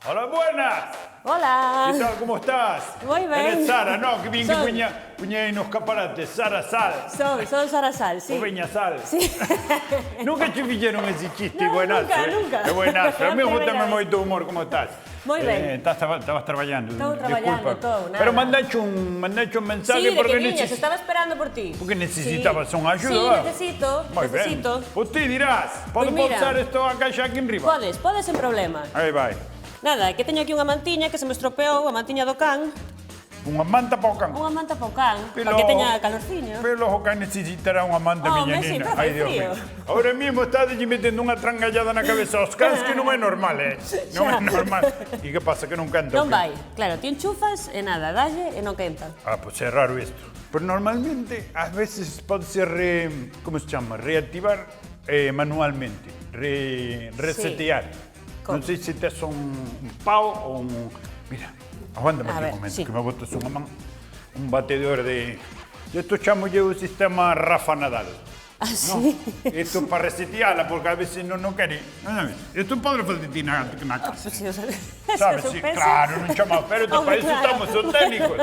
Hola, buenas. Hola. ¿Qué tal? ¿Cómo estás? Muy bien. Eres Sara, ¿no? Que bien que Soy. puña ahí nos caparates. Sara Sal. Soy Sara Sal, sí. O Veña Sal. Sí. Nunca te fixeron ese chiste, No, buenazo. nunca. É buenazo. A mí Primeira gustame vez. moito o humor, como estás? Moi ben. Estabas traballando. Estou traballando, Disculpa. estou, nada. Pero mandaste un mensaje Sí, de porque que viñas, estaba esperando por ti. Porque necesitabas unha axuda, Sí, va. necesito. Moi ben. Pues ti dirás, podo Pois mira. posar isto a caixa aquí en riba? Podes sen problema. Aí vai. Nada, que teño aquí unha mantiña que se me estropeou, a mantiña do can. Unha manta para o can. Unha manta para o can, para que teña calorciño. Pero o can necesitará unha manta, miña Home, sí, nena. pero fai frío. Ahora mismo está metendo unha trangallada na cabeza aos cans que non é normal, Non é normal. E que pasa, que non canta? Non vai. Claro, ti enchufas e nada, dalle e non quenta. Ah, pues é raro isto. Pero normalmente, ás veces pode ser, como se chama? Reactivar manualmente. Resetear. Non sei se tes un pau ou un... Mira, aguántame aquí un momento, sí. que me botas un batedor de... Isto chamo yo o sistema Rafa Nadal. Ah, sí? Isto para resetearla, porque a veces non quere. Isto pode fazer ti na casa. Pues, o sea, Sabes, se sí, pensa- claro, non chama, pero para Hombre, iso claro. estamos os técnicos.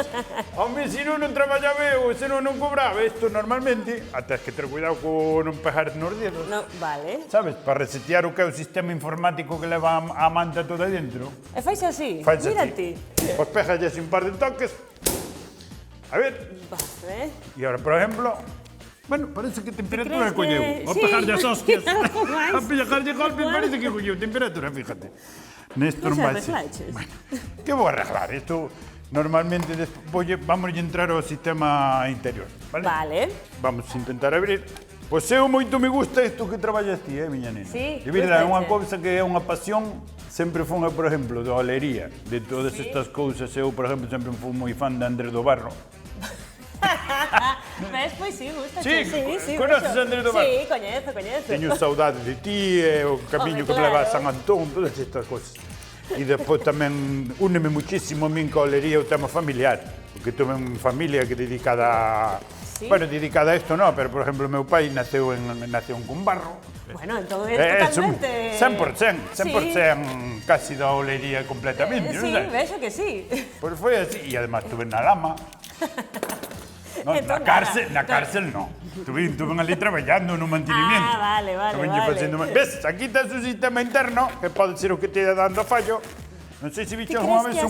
Hombre, se non traballaba eu, se non cobraba, isto normalmente, até que ter cuidado con non pegar nos dedos. No, vale. Sabes, para resetear o que é o sistema informático que leva a manta toda dentro. E fais así, Faise mira así. ti. Pois pegas un par de toques. A ver, Vale. e agora, por exemplo, bueno, parece que temperatura crees colleu. que- A sí. pegarlle as hostias. Algo máis. A pegarlle golpe, Igual. parece que colleu temperatura, fíjate. Nesto Non non se vai ser. arreglaches. Bueno, que vou arreglar? Isto normalmente vamos a entrar ao sistema interior, vale? Vale. Vamos a intentar abrir. Pois eu moito me gusta isto que traballas ti, miña nena. Sí, De verdade, é unha gustache. cousa que é unha pasión. Sempre fun, por exemplo, da olería, de todas estas cousas. Eu, por exemplo, sempre fui moi fan de Andrés do Barro. Ves, pois sí, gusta. Sí, conoces mucho. a Andrés do Barro? Sí, coñezo. Teño saudade de ti, o camiño que me claro. leva a San Antón, todas estas cousas. E depois tamén úneme muchísimo a min ca olería o tema familiar, porque tuve unha familia que dedicada Sí. Bueno, dedicada a isto non, pero por exemplo, meu pai naceu con barro. Bueno, entón é totalmente... 100% casi da olería completamente, Sí, non sei? vexo que sí. Pois foi así, e además tuve na lama. No, Entón, na cárcel non. Tuve ali traballando no mantenimiento. Ah, vale. Ves, aquí tes o sistema interno, que pode ser o que te dando fallo. Non sei se bicho Ti alguna crees vez que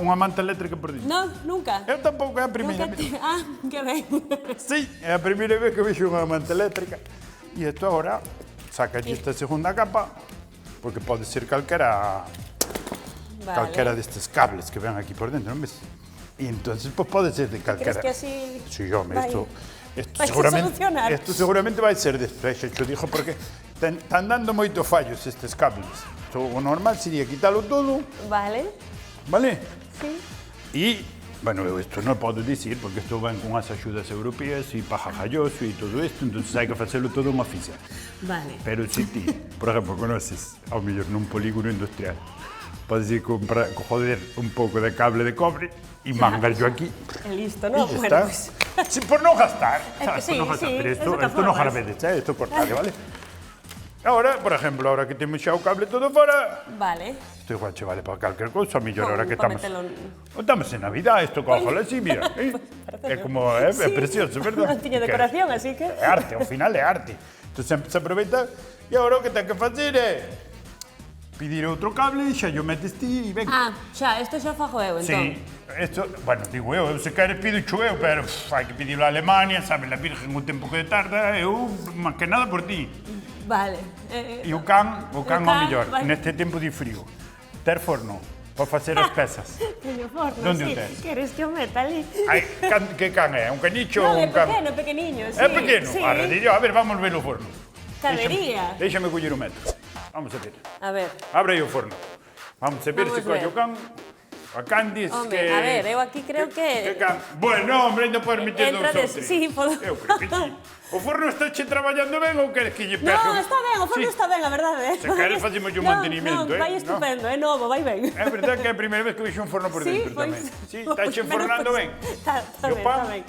unha manta eléctrica por dentro. No, nunca. Eu tampouco é a primeira Nunca vez. Ah, que ben. Sí, é a primeira vez que vexo unha manta eléctrica. E isto agora, saca esta segunda capa, porque pode ser calquera destes cables que ven aquí por dentro, non ves? E entonces, pues pode ser de calquera. Crees que así... Sí, home, vai- isto vai solucionar? seguramente vai ser despexe, te dijo, porque están dando moitos fallos estes cables. O normal sería quitalo todo, Vale, vale? sí. E, bueno, eu isto non podo dicir, porque isto van con as axudas europeas e pajajalloso e todo isto, entonces hai que facelo todo unha oficial. Vale. Pero se ti, por exemplo, conoces, ao mellor nun polígono industrial, podes ir comprar, joder un pouco de cable de cobre e mangarlo aquí. E listo, ¿no? Y ya Bueno, está. pues... Sí, por no gastar. Es que ¿sabes? sí, Por no gastar. sí, Pero es de todas esto no formas. jarbedes, esto cortale, ¿vale? Ahora, por ejemplo, ahora que temos xa o cable todo fora, Vale. isto igual che vale para calquer cousa, a mellor ahora que Pa estamos... metelo- Estamos en Navidad, isto cójalo así, mira. É como, é precioso, verdad? Non tiña decoración, así que... É arte, ao final é arte. Entón se aproveita, e agora o que ten que facer é pedir outro cable, xa yo metes ti e ven. Ah, xa, isto xa fago eu, entón. Sí, esto, bueno, digo eu se queres pido cho eu, pero hai que pedirlo a Alemania, sabe, la Virgen o tempo que tarda, eu, máis que nada por ti. Vale. E o can ao can, mellor, vai. neste tempo de frío. Ter forno, para facer as pesas. Teño forno, Donde o sí. tes? Queres que o meta ali? Ai, que can é? Un canicho Non, ou é un can? pequeno, pequeniño, sí. É pequeno? Sí. Ahora, digo, a ver, vamos ver o forno. Cabería. Déxame coller o metro. Vamos a ver. A ver, Abre aí o forno. Vamos a ver Vamos se colle ver. o can. A can dis home, que... a ver, eu aquí creo Que que... can? Bueno, hombre, ainda podes meter dous Entra ou des- tres. sí, podo. Eu creo que sí. O forno está che traballando ben ou queres que lle pegue? No, está ben, o forno Sí. está ben, a verdade. Se queres facemos un mantenimento, non, vai ¿no? estupendo, é novo, vai ben. É verdade que é a primeira vez que vexo un forno por Sí, dentro pois... tamén. Sí, está che enfornando ben. Está E o ben, pan? está ben.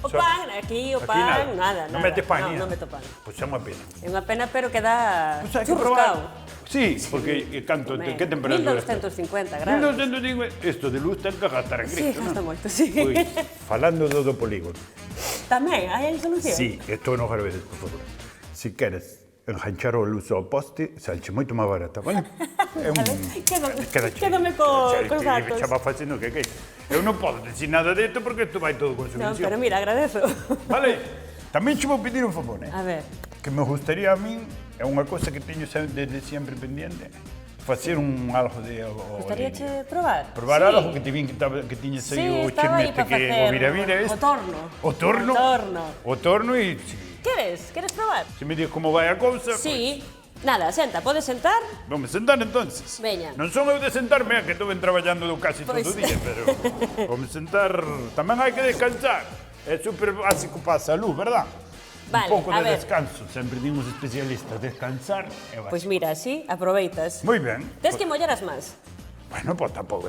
O pan, aquí o Aquí pan, nada. nada. Non metes pan, Non, ni non nada. meto pan. Pois é unha pena. É unha pena, pero queda Pois hai que churruscao. probar. Sí, porque canto, Home, que temperatura está? 1250 grados. 1250, isto de luz ten que gastar a Sí, Cristo, gasta non? moito, sí. Pois, falando do polígono. Tamén, hai solución? Sí, isto non gravedes, por favor. Si queres enganchar o luz ao poste, salche moito máis barata, vale? É Quédame cos datos. Xa va facendo que eu non podo decir nada desto porque isto vai todo con No, subvención. pero mira, agradezo. Vale? Tamén che vou pedir un favor, A ver, que me gustaría a min, é unha cosa que teño desde sempre pendiente, facer algo de... gustaríache probar? Probar Sí. algo que te vin que tiñes aí o estaba aí chimete para que facer o vira-vira este. o torno. O torno? O torno. O torno e... Queres probar? Se me dices como vai a cousa... Sí. Nada, senta, podes sentar? Vamos sentar entonces. Veña. Non son eu de sentarme, que estou ben traballando casi Pois. todo o día, pero vamos sentar... Tamén hai que descansar. É super básico para a salud, verdad? Vale, Un pouco a de ver. descanso, sempre dimos especialistas, descansar é básico. Pois mira, así aproveitas. Moi ben. Tes que mollar as mans. Bueno, pues tampouco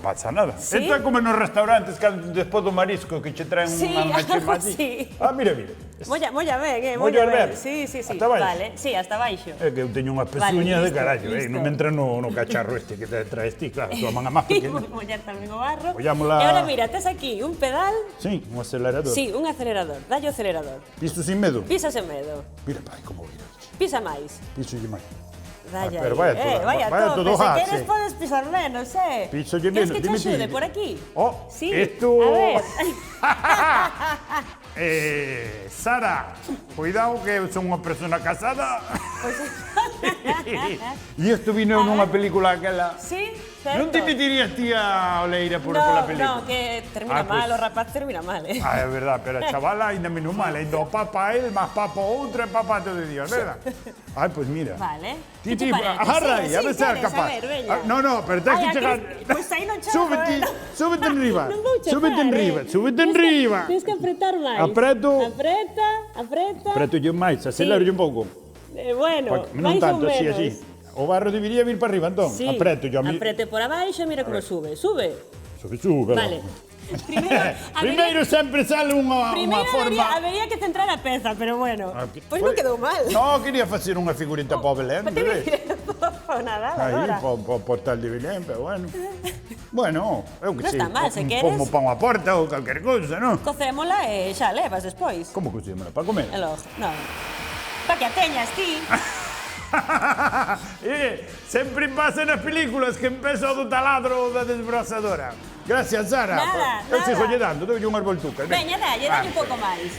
pasa nada. Sí? Isto é como nos restaurantes, despois do marisco, que che traen Sí, unha algo machima así. así. Ah, mira. Molla ben, Molla molla ben. ben. Sí. Hasta baixo? Vale, sí, hasta baixo. É que eu teño unhas pezuñas de listo, carallo, listo. non me entra no cacharro este que te traes ti, claro, tua man a máis pequena. Mollar tamén o barro. Mollámola. E agora mira, tes aquí un pedal. Sí, un acelerador. Sí, un acelerador. Dalle o acelerador. Piso sin medo. Pisa sen medo. Mira, pai, como vira. Pisa máis. Piso lle máis. Dalle pero aí. vaya Vaya todo tope. Se gas, queres podes pisar menos, Piso lle Queres menos, que te dime axude ti. por aquí? Oh, Sí, esto... a ver. Sara, cuidado que eu son unha persona casada. E isto vino nunha película aquela. Sí, certo. Non te metirías ti a Oleira No, pola película? no, que termina Ah, pues. mal, o rapaz termina mal, Ah, é verdad, pero a chavala ainda menos mal, ainda o papa él, máis papa outro e papa todo o día, verdad? Ai, pues mira. Vale. Ti, Que te parece? agarra aí, Sí, a ver se é queres, capaz. a ver, veña. Ah, no, pero tens Ai, que aquí- chegar. Pois aí non chego, Súbete, súbete enriba. Non vou chegar, Súbete enriba, súbete enriba. Tens que apretar máis. Apreto. Apreta. Apreto yo máis, acelero yo un pouco. Bueno, Non máis tanto, ou así, menos. así. O barro debería vir para arriba, entón. Sí. Apreto yo a mí. Aprete por abaixo, mira como sube. Sube. Sube. Vale. Primeiro, Primeiro sempre sale unha Primeiro forma... habería que centrar a peza, pero bueno. Pois Foi- non quedou mal. No, quería facer unha figurita para o Belén, Te ves? nada, Aí, agora. para o portal de Belén, pero bueno. Bueno, eu que Non sei. está mal, se queres. Como pan a porta ou calquer cousa, non? Cocémola e xa levas despois. Como cocímela? Para comer? E logo, non. Pa que a teñas ti. Sempre pasa nas películas que empeza o do taladro ou da desbrozadora. Gracias, Sara. Nada, Eu sigo nada. lle dando, doulle unhas voltucas. Veña, dalle un pouco máis.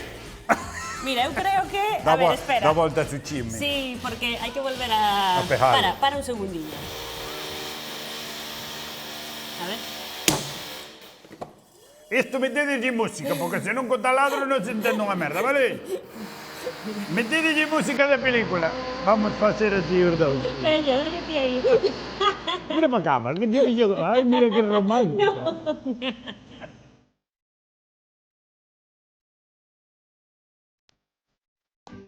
Mira, eu creo que... Da A ver, espera. Da volta a su chisme. Sí, porque hai que volver a... A pejar. Para un segundillo. A ver. Isto metedelle música, porque senón co taladro non se entende unha merda, vale? Metedelle música da película. Vamos facer así os dous. Veña, dalle ti aí. Mira para cámara, que yo... Ay, mira que romántico.